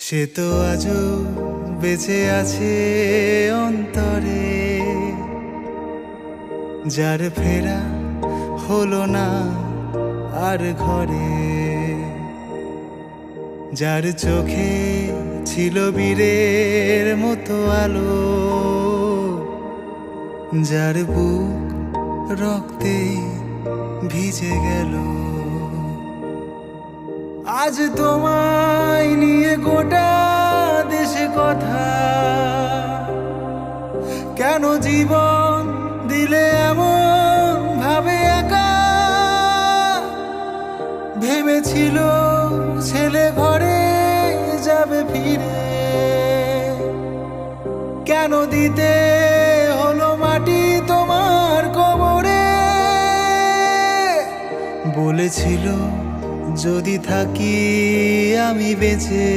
সে তো আজও বেঁচে আছে অন্তরে, যার ফেরা হলো না আর ঘরে, যার চোখে ছিল বীরের মতো আলো, যার বুক রক্তে ভিজে গেল। আজ তোমায় নিয়ে গোটা দেশে কথা, কেন জীবন দিলে এমন ভাবে একা? ভেবেছিল ছেলে ঘরে যাবে ফিরে, কেন দিতে হলো মাটি তোমার কবরে? বলেছিল যদি থাকি আমি বেঁচে,